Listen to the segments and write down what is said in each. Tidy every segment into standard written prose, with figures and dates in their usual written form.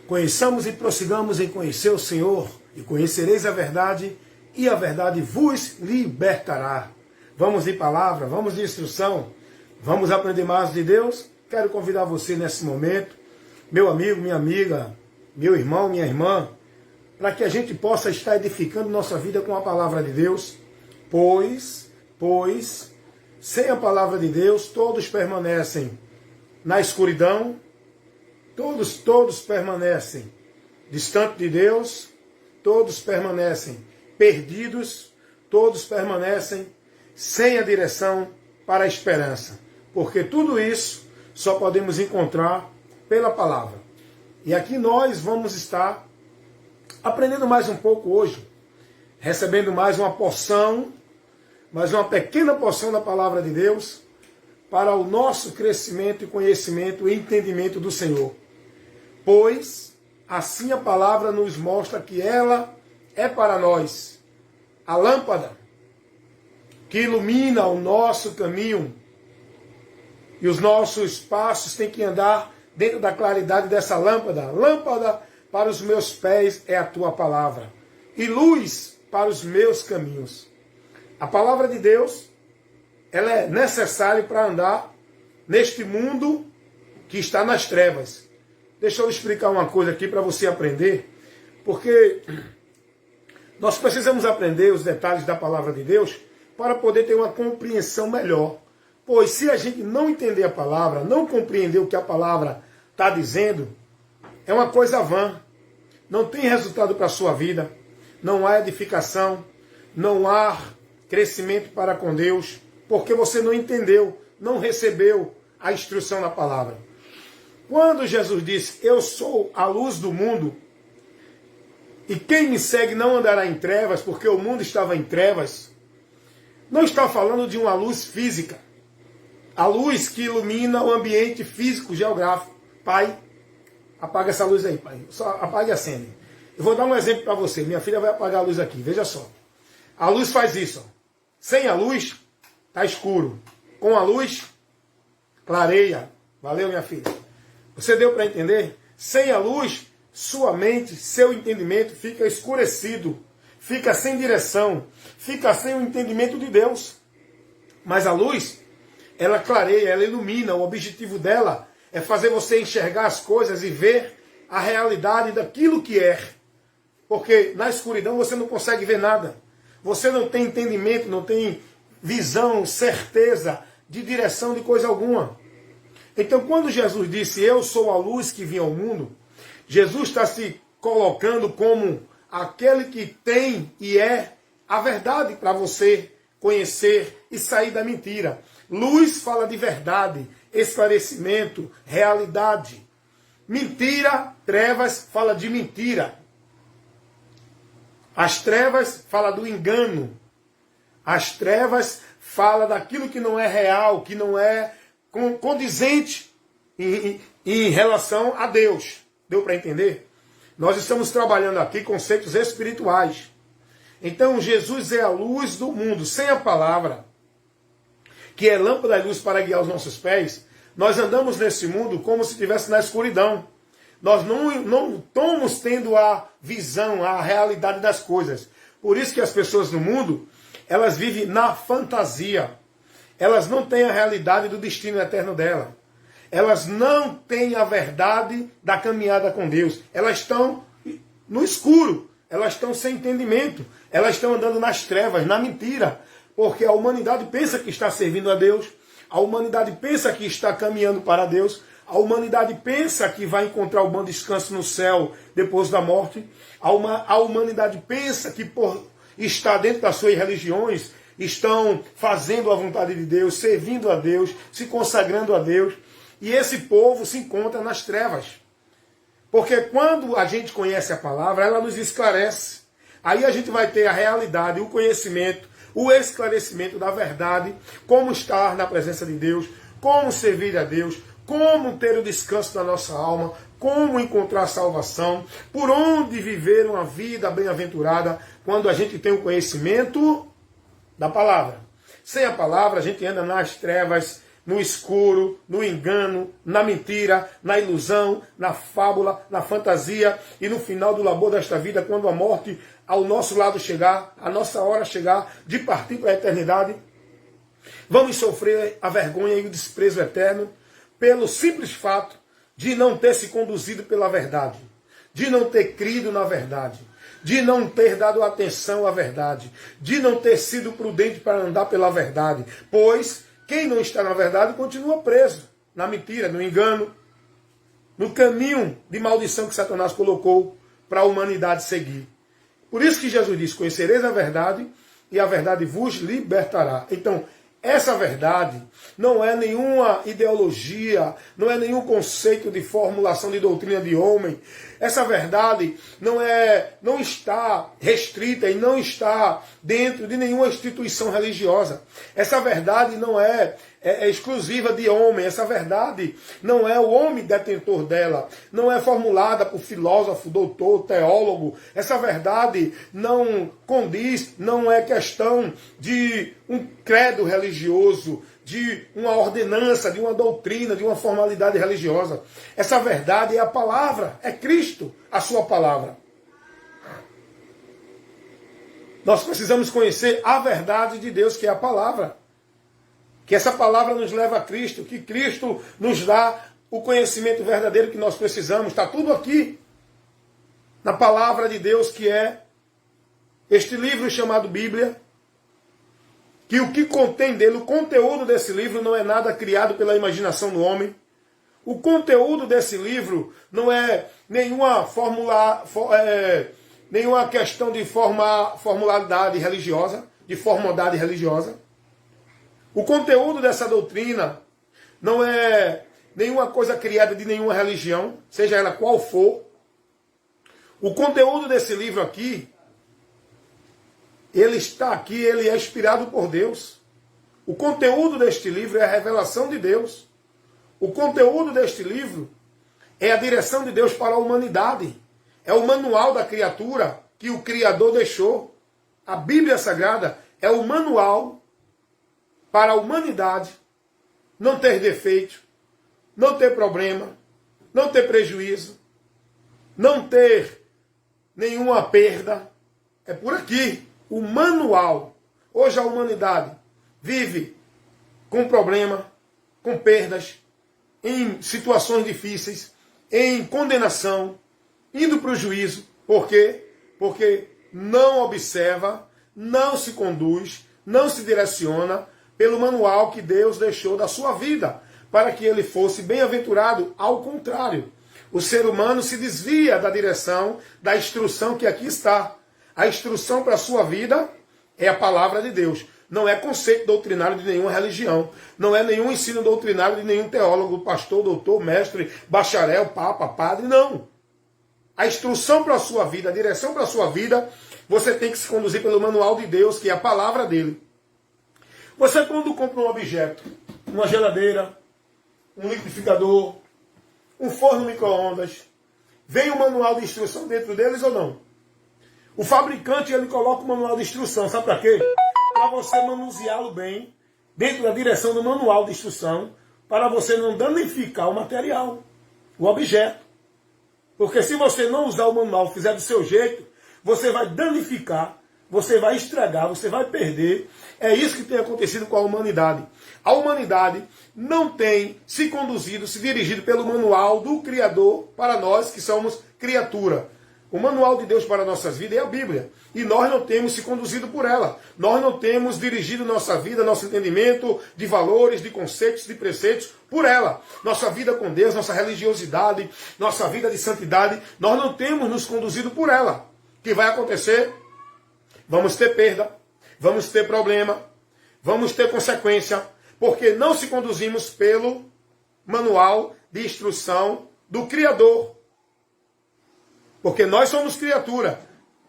Conheçamos e prossigamos em conhecer o Senhor, e conhecereis a verdade, e a verdade vos libertará. Vamos de palavra, vamos de instrução, vamos aprender mais de Deus? Quero convidar você nesse momento, meu amigo, minha amiga, meu irmão, minha irmã, para que a gente possa estar edificando nossa vida com a palavra de Deus, pois, sem a palavra de Deus, todos permanecem na escuridão, todos permanecem distante de Deus, todos permanecem perdidos, todos permanecem sem a direção para a esperança. Porque tudo isso só podemos encontrar pela palavra. E aqui nós vamos estar aprendendo mais um pouco hoje, recebendo mais uma porção, mais uma pequena porção da palavra de Deus, para o nosso crescimento e conhecimento e entendimento do Senhor. Pois assim a palavra nos mostra que ela é para nós a lâmpada que ilumina o nosso caminho, e os nossos passos têm que andar dentro da claridade dessa lâmpada. Lâmpada para os meus pés é a tua palavra, e luz para os meus caminhos. A palavra de Deus, ela é necessária para andar neste mundo que está nas trevas. Deixa eu explicar uma coisa aqui para você aprender, porque nós precisamos aprender os detalhes da palavra de Deus para poder ter uma compreensão melhor. Pois se a gente não entender a palavra, não compreender o que a palavra está dizendo, é uma coisa vã. Não tem resultado para a sua vida, não há edificação, não há crescimento para com Deus, porque você não entendeu, não recebeu a instrução da palavra. Quando Jesus disse, eu sou a luz do mundo, e quem me segue não andará em trevas, porque o mundo estava em trevas, não está falando de uma luz física, a luz que ilumina o ambiente físico geográfico. Pai, apaga essa luz aí, pai. Só apaga e acende. Eu vou dar um exemplo para você. Minha filha vai apagar a luz aqui, veja só. A luz faz isso. Ó. Sem a luz, está escuro. Com a luz, clareia. Valeu, minha filha. Você deu para entender? Sem a luz, sua mente, seu entendimento fica escurecido, fica sem direção, fica sem o entendimento de Deus. Mas a luz, ela clareia, ela ilumina. O objetivo dela é fazer você enxergar as coisas e ver a realidade daquilo que é. Porque na escuridão você não consegue ver nada. Você não tem entendimento, não tem visão, certeza de direção de coisa alguma. Então, quando Jesus disse, eu sou a luz que vim ao mundo, Jesus está se colocando como aquele que tem e é a verdade para você conhecer e sair da mentira. Luz fala de verdade, esclarecimento, realidade. Mentira, trevas, fala de mentira. As trevas fala do engano. As trevas fala daquilo que não é real, que não é condizente em relação a Deus. Deu para entender? Nós estamos trabalhando aqui conceitos espirituais. Então Jesus é a luz do mundo. Sem a palavra, que é lâmpada e luz para guiar os nossos pés, nós andamos nesse mundo como se estivesse na escuridão. Nós não estamos tendo a visão, a realidade das coisas. Por isso que as pessoas no mundo, elas vivem na fantasia. Elas não têm a realidade do destino eterno dela. Elas não têm a verdade da caminhada com Deus. Elas estão no escuro. Elas estão sem entendimento. Elas estão andando nas trevas, na mentira. Porque a humanidade pensa que está servindo a Deus. A humanidade pensa que está caminhando para Deus. A humanidade pensa que vai encontrar o bom descanso no céu depois da morte. A humanidade pensa que por estar dentro das suas religiões, estão fazendo a vontade de Deus, servindo a Deus, se consagrando a Deus. E esse povo se encontra nas trevas. Porque quando a gente conhece a palavra, ela nos esclarece. Aí a gente vai ter a realidade, o conhecimento, o esclarecimento da verdade, como estar na presença de Deus, como servir a Deus, como ter o descanso da nossa alma, como encontrar salvação, por onde viver uma vida bem-aventurada, quando a gente tem o conhecimento da palavra. Sem a palavra, a gente anda nas trevas, no escuro, no engano, na mentira, na ilusão, na fábula, na fantasia e no final do labor desta vida, quando a morte ao nosso lado chegar, a nossa hora chegar de partir para a eternidade, vamos sofrer a vergonha e o desprezo eterno pelo simples fato de não ter se conduzido pela verdade, de não ter crido na verdade, de não ter dado atenção à verdade, de não ter sido prudente para andar pela verdade, pois quem não está na verdade continua preso na mentira, no engano, no caminho de maldição que Satanás colocou para a humanidade seguir. Por isso que Jesus disse, conhecereis a verdade e a verdade vos libertará. Então, essa verdade não é nenhuma ideologia, não é nenhum conceito de formulação de doutrina de homem. Essa verdade não está restrita e não está dentro de nenhuma instituição religiosa. Essa verdade não é exclusiva de homem. Essa verdade não é o homem detentor dela. Não é formulada por filósofo, doutor, teólogo. Essa verdade não condiz, não é questão de um credo religioso, de uma ordenança, de uma doutrina, de uma formalidade religiosa. Essa verdade é a palavra, é Cristo, a sua palavra. Nós precisamos conhecer a verdade de Deus, que é a palavra. Que essa palavra nos leva a Cristo, que Cristo nos dá o conhecimento verdadeiro que nós precisamos. Está tudo aqui na palavra de Deus, que é este livro chamado Bíblia, que o que contém dele, o conteúdo desse livro não é nada criado pela imaginação do homem. O conteúdo desse livro não é nenhuma nenhuma questão de formalidade religiosa, de formaldade religiosa. O conteúdo dessa doutrina não é nenhuma coisa criada de nenhuma religião, seja ela qual for. O conteúdo desse livro aqui, ele está aqui, ele é inspirado por Deus. O conteúdo deste livro é a revelação de Deus. O conteúdo deste livro é a direção de Deus para a humanidade. É o manual da criatura que o Criador deixou. A Bíblia Sagrada é o manual para a humanidade não ter defeito, não ter problema, não ter prejuízo, não ter nenhuma perda. É por aqui. O manual. Hoje a humanidade vive com problema, com perdas, em situações difíceis, em condenação, indo para o juízo. Por quê? Porque não observa, não se conduz, não se direciona pelo manual que Deus deixou da sua vida, para que ele fosse bem-aventurado. Ao contrário, o ser humano se desvia da direção, da instrução que aqui está. A instrução para a sua vida é a palavra de Deus. Não é conceito doutrinário de nenhuma religião. Não é nenhum ensino doutrinário de nenhum teólogo, pastor, doutor, mestre, bacharel, papa, padre. Não. A instrução para a sua vida, a direção para a sua vida, você tem que se conduzir pelo manual de Deus, que é a palavra dele. Você, quando compra um objeto, uma geladeira, um liquidificador, um forno micro-ondas, vem um manual de instrução dentro deles ou não? O fabricante, ele coloca o manual de instrução, sabe para quê? Para você manuseá-lo bem, dentro da direção do manual de instrução, para você não danificar o material, o objeto. Porque se você não usar o manual, fizer do seu jeito, você vai danificar, você vai estragar, você vai perder. É isso que tem acontecido com a humanidade. A humanidade não tem se conduzido, se dirigido pelo manual do Criador para nós que somos criatura. O manual de Deus para nossas vidas é a Bíblia. E nós não temos se conduzido por ela. Nós não temos dirigido nossa vida, nosso entendimento de valores, de conceitos, de preceitos por ela. Nossa vida com Deus, nossa religiosidade, nossa vida de santidade, nós não temos nos conduzido por ela. O que vai acontecer? Vamos ter perda, vamos ter problema, vamos ter consequência, porque não se conduzimos pelo manual de instrução do Criador. Porque nós somos criatura,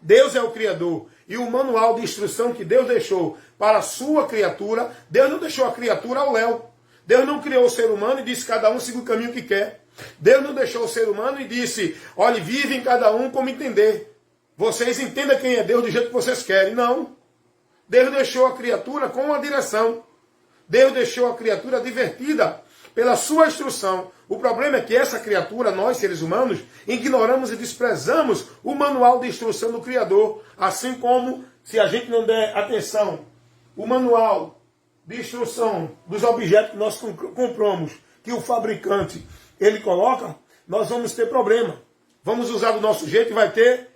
Deus é o Criador. E o manual de instrução que Deus deixou para a sua criatura, Deus não deixou a criatura ao léu. Deus não criou o ser humano e disse cada um siga o caminho que quer. Deus não deixou o ser humano e disse, olhe, vivem cada um como entender. Vocês entendam quem é Deus do jeito que vocês querem. Não. Deus deixou a criatura com uma direção. Deus deixou a criatura divertida pela sua instrução. O problema é que essa criatura, nós seres humanos, ignoramos e desprezamos o manual de instrução do Criador. Assim como, se a gente não der atenção, o manual de instrução dos objetos que nós compramos, que o fabricante ele coloca, nós vamos ter problema. Vamos usar do nosso jeito e vai ter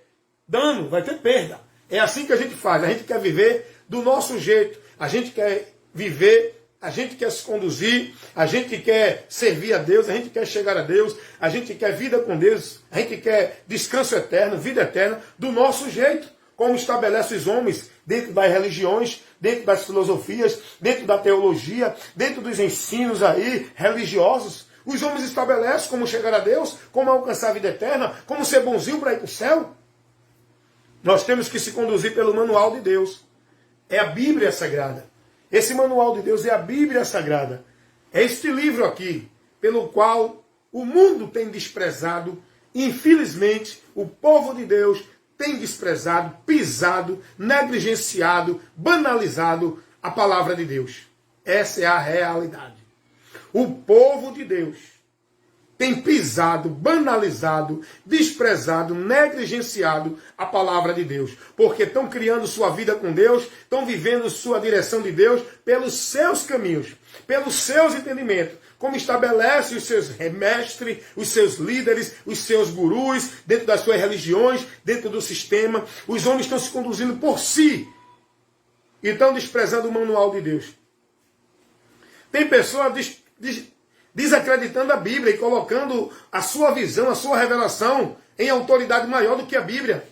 dano, vai ter perda. É assim que a gente faz. A gente quer viver do nosso jeito. A gente quer viver, a gente quer se conduzir, a gente quer servir a Deus, a gente quer chegar a Deus, a gente quer vida com Deus, a gente quer descanso eterno, vida eterna, do nosso jeito, como estabelece os homens dentro das religiões, dentro das filosofias, dentro da teologia, dentro dos ensinos aí religiosos. Os homens estabelecem como chegar a Deus, como alcançar a vida eterna, como ser bonzinho para ir para o céu. Nós temos que se conduzir pelo manual de Deus. É a Bíblia Sagrada. Esse manual de Deus é a Bíblia Sagrada. É este livro aqui, pelo qual o mundo tem desprezado. Infelizmente, o povo de Deus tem desprezado, pisado, negligenciado, banalizado a palavra de Deus. Essa é a realidade. O povo de Deus tem pisado, banalizado, desprezado, negligenciado a palavra de Deus. Porque estão criando sua vida com Deus, estão vivendo sua direção de Deus pelos seus caminhos, pelos seus entendimentos. Como estabelece os seus mestres, os seus líderes, os seus gurus, dentro das suas religiões, dentro do sistema. Os homens estão se conduzindo por si e estão desprezando o manual de Deus. Tem pessoas desacreditando a Bíblia e colocando a sua visão, a sua revelação em autoridade maior do que a Bíblia.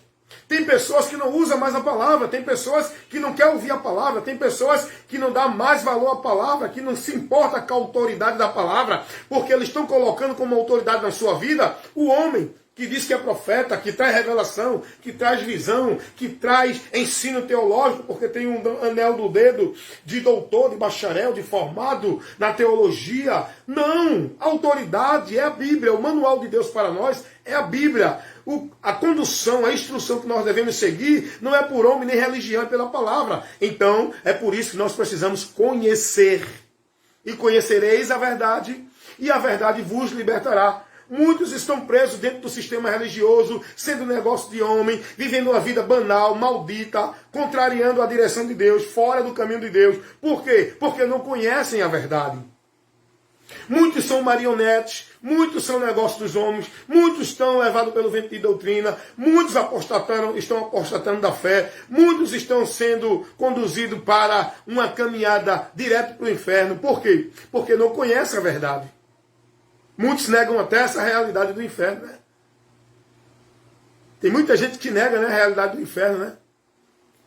Tem pessoas que não usam mais a palavra, tem pessoas que não querem ouvir a palavra, tem pessoas que não dão mais valor à palavra, que não se importa com a autoridade da palavra, porque eles estão colocando como autoridade na sua vida o homem que diz que é profeta, que traz revelação, que traz visão, que traz ensino teológico, porque tem um anel do dedo de doutor, de bacharel, de formado na teologia. Não! A autoridade é a Bíblia, o manual de Deus para nós é a Bíblia. A condução, a instrução que nós devemos seguir não é por homem nem religião, é pela palavra. Então, é por isso que nós precisamos conhecer. E conhecereis a verdade, e a verdade vos libertará. Muitos estão presos dentro do sistema religioso, sendo negócio de homem, vivendo uma vida banal, maldita, contrariando a direção de Deus, fora do caminho de Deus. Por quê? Porque não conhecem a verdade. Muitos são marionetes, muitos são negócios dos homens, muitos estão levados pelo vento de doutrina, muitos estão apostatando da fé, muitos estão sendo conduzidos para uma caminhada direto para o inferno. Por quê? Porque não conhecem a verdade. Muitos negam até essa realidade do inferno, né? Tem muita gente que nega, né, a realidade do inferno, né?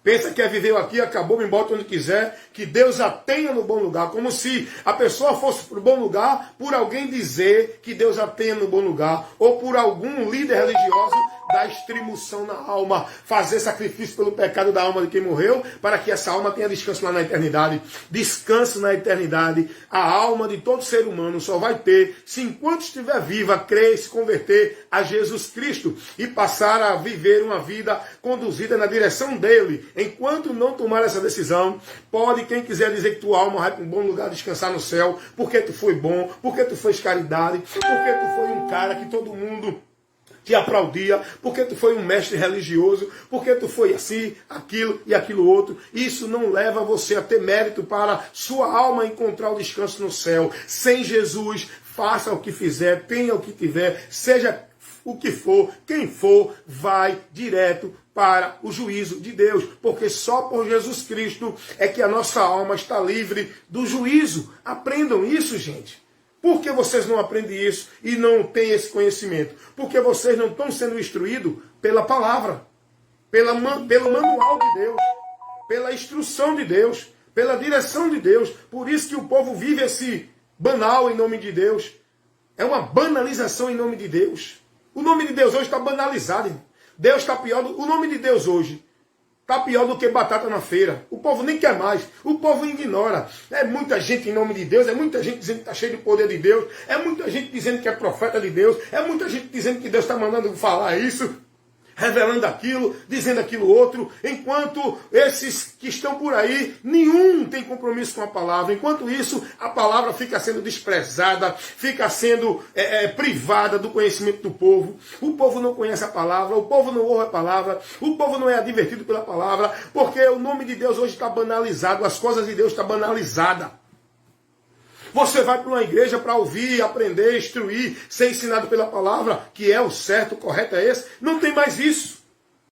Pensa que viveu aqui, acabou, me bota onde quiser, que Deus a tenha no bom lugar. Como se a pessoa fosse para o bom lugar por alguém dizer que Deus a tenha no bom lugar. Ou por algum líder religioso dar extremoção na alma, fazer sacrifício pelo pecado da alma de quem morreu, para que essa alma tenha descanso lá na eternidade. Descanso na eternidade. A alma de todo ser humano só vai ter se enquanto estiver viva, crer e se converter a Jesus Cristo e passar a viver uma vida conduzida na direção dele. Enquanto não tomar essa decisão, pode quem quiser dizer que tua alma vai para um bom lugar descansar no céu, porque tu foi bom, porque tu fez caridade, porque tu foi um cara que todo mundo te aplaudia, porque tu foi um mestre religioso, porque tu foi assim, aquilo e aquilo outro. Isso não leva você a ter mérito para sua alma encontrar o descanso no céu. Sem Jesus, faça o que fizer, tenha o que tiver, seja o que for, quem for, vai direto para o juízo de Deus, porque só por Jesus Cristo é que a nossa alma está livre do juízo. Aprendam isso, gente. Por que vocês não aprendem isso e não têm esse conhecimento? Porque vocês não estão sendo instruídos pela palavra, pelo manual de Deus, pela instrução de Deus, pela direção de Deus. Por isso que o povo vive esse banal em nome de Deus. É uma banalização em nome de Deus. O nome de Deus hoje está banalizado, irmão. Deus está pior. O nome de Deus hoje está pior do que batata na feira. O povo nem quer mais. O povo ignora. É muita gente em nome de Deus. É muita gente dizendo que está cheio de poder de Deus. É muita gente dizendo que é profeta de Deus. É muita gente dizendo que Deus está mandando falar isso. revelando aquilo, dizendo aquilo outro, enquanto esses que estão por aí, nenhum tem compromisso com a palavra. Enquanto isso, a palavra fica sendo desprezada, fica sendo privada do conhecimento do povo. O povo não conhece a palavra, o povo não ouve a palavra, o povo não é advertido pela palavra, porque o nome de Deus hoje está banalizado, as coisas de Deus estão banalizadas. Você vai para uma igreja para ouvir, aprender, instruir, ser ensinado pela palavra, que é o certo, o correto é esse. Não tem mais isso.